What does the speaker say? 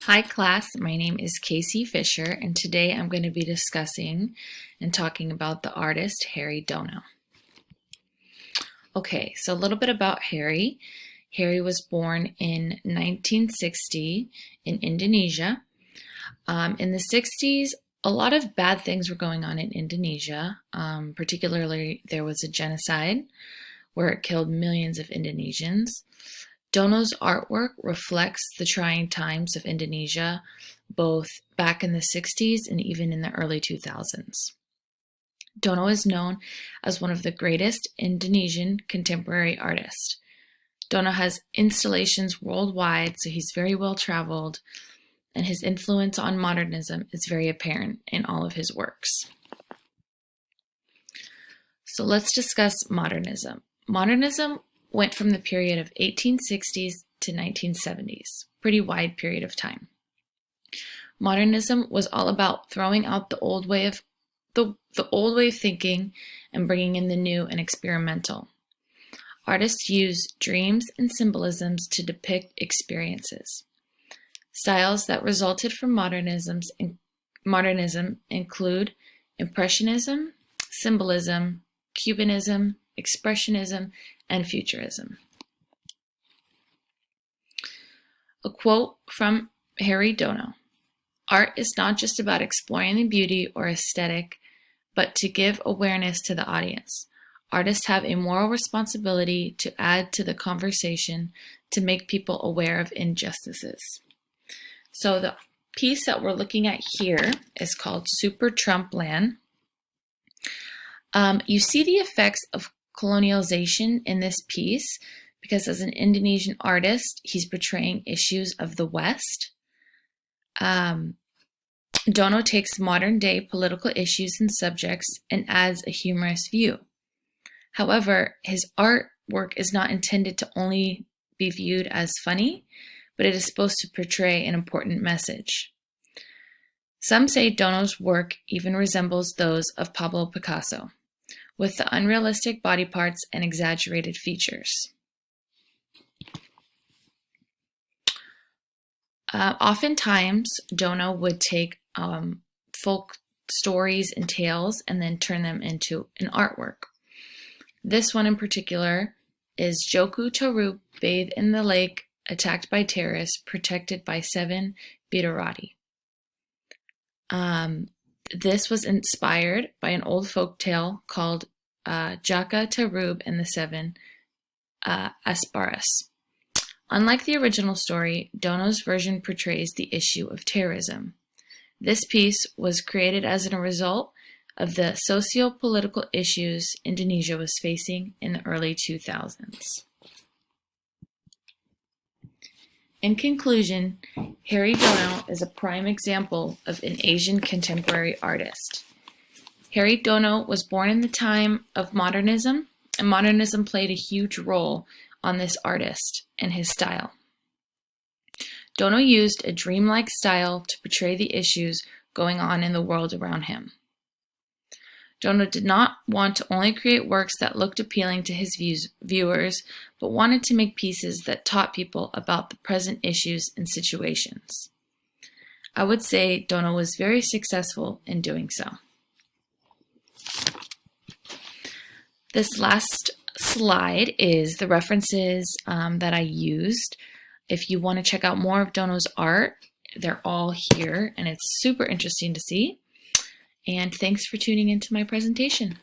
Hi class, my name is Casey Fisher and today I'm going to be discussing and talking about the artist Heri Dono. Okay, so a little bit about Heri. Heri was born in 1960 in Indonesia. In the 60s, a lot of bad things were going on in Indonesia. Particularly, there was a genocide where it killed millions of Indonesians. Dono's artwork reflects the trying times of Indonesia, both back in the 60s and even in the early 2000s. Dono is known as one of the greatest Indonesian contemporary artists. Dono has installations worldwide, so he's very well traveled, and his influence on modernism is very apparent in all of his works. So let's discuss modernism. Modernism went from the period of 1860s to 1970s, pretty wide period of time. Modernism was all about throwing out the old way of thinking and bringing in the new and experimental. Artists used dreams and symbolisms to depict experiences. Styles that resulted from modernism include Impressionism, Symbolism, Cubanism, Expressionism, and Futurism. A quote from Heri Dono: "Art is not just about exploring the beauty or aesthetic, but to give awareness to the audience. Artists have a moral responsibility to add to the conversation to make people aware of injustices." So the piece that we're looking at here is called Super Trumpland. You see the effects of colonialization in this piece because as an Indonesian artist, he's portraying issues of the West. Dono takes modern day political issues and subjects and adds a humorous view. However, his artwork is not intended to only be viewed as funny, but it is supposed to portray an important message. Some say Dono's work even resembles those of Pablo Picasso, with the unrealistic body parts and exaggerated features. Oftentimes, Dono would take folk stories and tales and then turn them into an artwork. This one in particular is Joko Tarub bathed in the lake, attacked by terrorists, protected by 7 Bidadari. This was inspired by an old folk tale called Jaka Tarub and the 7 Asparas. Unlike the original story, Dono's version portrays the issue of terrorism. This piece was created as a result of the socio-political issues Indonesia was facing in the early 2000s. In conclusion, Heri Dono is a prime example of an Asian contemporary artist. Heri Dono was born in the time of modernism, and modernism played a huge role on this artist and his style. Dono used a dreamlike style to portray the issues going on in the world around him. Dono did not want to only create works that looked appealing to his viewers, but wanted to make pieces that taught people about the present issues and situations. I would say Dono was very successful in doing so. This last slide is the references that I used. If you want to check out more of Dono's art, they're all here, and it's super interesting to see. And thanks for tuning into my presentation.